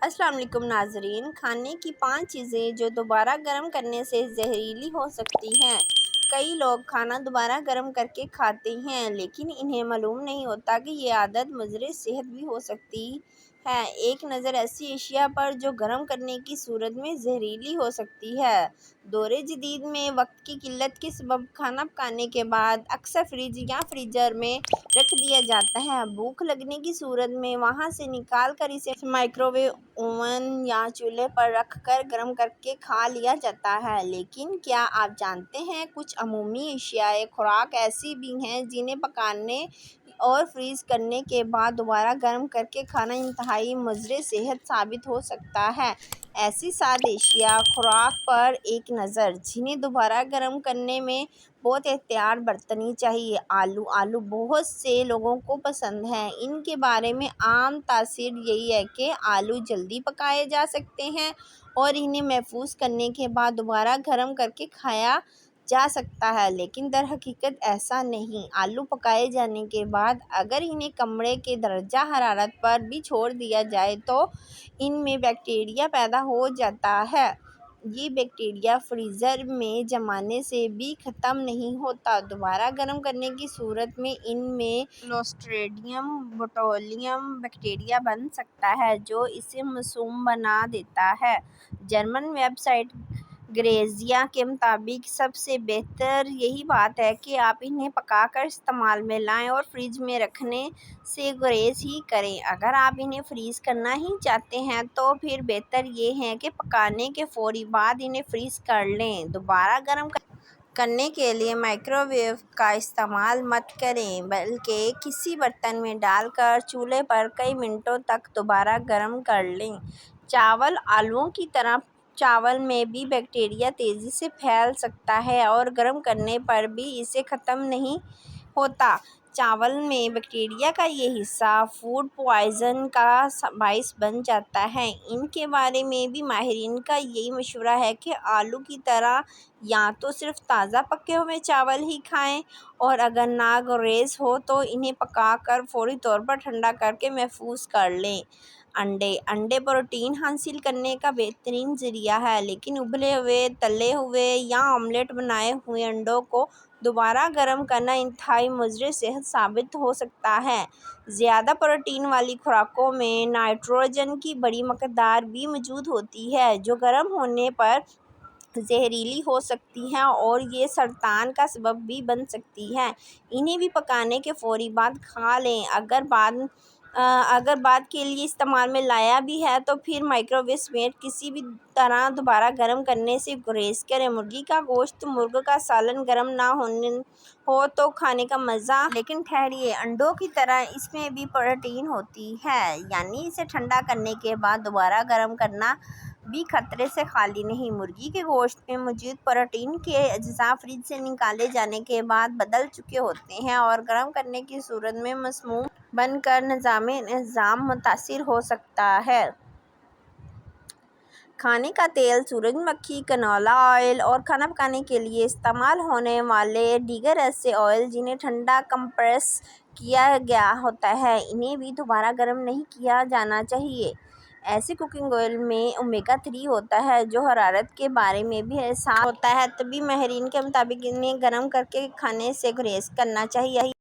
السلام علیکم ناظرین، کھانے کی 5 چیزیں جو دوبارہ گرم کرنے سے زہریلی ہو سکتی ہیں۔ کئی لوگ کھانا دوبارہ گرم کرکے کھاتے ہیں لیکن انہیں معلوم نہیں ہوتا کہ یہ عادت مضر صحت بھی ہو سکتی ہے۔ ایک نظر ایسی اشیاء پر جو گرم کرنے کی صورت میں زہریلی ہو سکتی ہے۔ دور جدید میں وقت کی قلت کے سبب کھانا پکانے کے بعد اکثر فریج یا فریزر میں رکھ دیا جاتا ہے۔ بھوک لگنے کی صورت میں وہاں سے نکال کر اسے مائکرو ویو اوون یا چولہے پر رکھ کر گرم کرکے کھا لیا جاتا ہے۔ لیکن کیا آپ جانتے ہیں کچھ عمومی اشیاء خوراک ایسی بھی ہیں جنہیں پکانے اور فریز کرنے کے بعد دوبارہ گرم کرکے کھانا انتہائی مضر صحت ثابت ہو سکتا ہے۔ ایسی 7 اشیاء خوراک پر ایک نظر جنہیں دوبارہ گرم کرنے میں بہت احتیاط برتنی چاہیے۔ آلو بہت سے لوگوں کو پسند ہیں۔ ان کے بارے میں عام تاثر یہی ہے کہ آلو جلدی پکائے جا سکتے ہیں اور انہیں محفوظ کرنے کے بعد دوبارہ گرم کرکے کھایا جا سکتا ہے، لیکن در حقیقت ایسا نہیں۔ آلو پکائے جانے کے بعد اگر انہیں کمرے کے درجہ حرارت پر بھی چھوڑ دیا جائے تو ان میں بیکٹیریا پیدا ہو جاتا ہے۔ یہ بیکٹیریا فریزر میں جمانے سے بھی ختم نہیں ہوتا۔ دوبارہ گرم کرنے کی صورت میں ان میں کلوسٹریڈیم بوٹولینم بیکٹیریا بن سکتا ہے جو اسے مسموم بنا دیتا ہے۔ جرمن ویب سائٹ گریزیا کے مطابق سب سے بہتر یہی بات ہے کہ آپ انہیں پکا کر استعمال میں لائیں اور فریج میں رکھنے سے گریز ہی کریں۔ اگر آپ انہیں فریز کرنا ہی چاہتے ہیں تو پھر بہتر یہ ہے کہ پکانے کے فوری بعد انہیں فریز کر لیں۔ دوبارہ گرم کرنے کے لیے مائکرو ویو کا استعمال مت کریں بلکہ کسی برتن میں ڈال کر چولہے پر کئی منٹوں تک دوبارہ گرم کر لیں۔ چاول آلووں کی طرح چاول میں بھی بیکٹیریا تیزی سے پھیل سکتا ہے اور گرم کرنے پر بھی اسے ختم نہیں ہوتا۔ چاول میں بیکٹیریا کا یہ حصہ فوڈ پوائزن کا باعث بن جاتا ہے۔ ان کے بارے میں بھی ماہرین کا یہی مشورہ ہے کہ آلو کی طرح یا تو صرف تازہ پکے ہوئے چاول ہی کھائیں اور اگر ناگزیر ہو تو انہیں پکا کر فوری طور پر ٹھنڈا کرکے محفوظ کر لیں۔ انڈے پروٹین حاصل کرنے کا بہترین ذریعہ ہے، لیکن ابلے ہوئے، تلے ہوئے یا آملیٹ بنائے ہوئے انڈوں کو دوبارہ گرم کرنا انتہائی مضر صحت ثابت ہو سکتا ہے۔ زیادہ پروٹین والی خوراکوں میں نائٹروجن کی بڑی مقدار بھی موجود ہوتی ہے جو گرم ہونے پر زہریلی ہو سکتی ہے اور یہ سرطان کا سبب بھی بن سکتی ہے۔ انہیں بھی پکانے کے فوری بعد کھا لیں۔ اگر بعد کے لیے استعمال میں لایا بھی ہے تو پھر مائکرو ویو سمیت کسی بھی طرح دوبارہ گرم کرنے سے گریز کریں۔ مرغی کا گوشت، مرغ کا سالن گرم نہ ہو تو کھانے کا مزہ، لیکن ٹھہریے، انڈوں کی طرح اس میں بھی پروٹین ہوتی ہے، یعنی اسے ٹھنڈا کرنے کے بعد دوبارہ گرم کرنا بھی خطرے سے خالی نہیں۔ مرغی کے گوشت میں موجود پروٹین کے اجزاء فریج سے نکالے جانے کے بعد بدل چکے ہوتے ہیں اور گرم کرنے کی صورت میں مسموم بن کر نظام ہضم متاثر ہو سکتا ہے۔ کھانے کا تیل، سورج مکھی، کنولا آئل اور کھانا پکانے کے لیے استعمال ہونے والے دیگر ایسے آئل جنہیں ٹھنڈا کمپریس کیا گیا ہوتا ہے، انہیں بھی دوبارہ گرم نہیں کیا جانا چاہیے۔ ایسے کوکنگ آئل میں اومیگا 3 ہوتا ہے جو حرارت کے بارے میں بھی حساس ہوتا ہے۔ طبی ماہرین کے مطابق انہیں گرم کرکے کھانے سے گریز کرنا چاہیے۔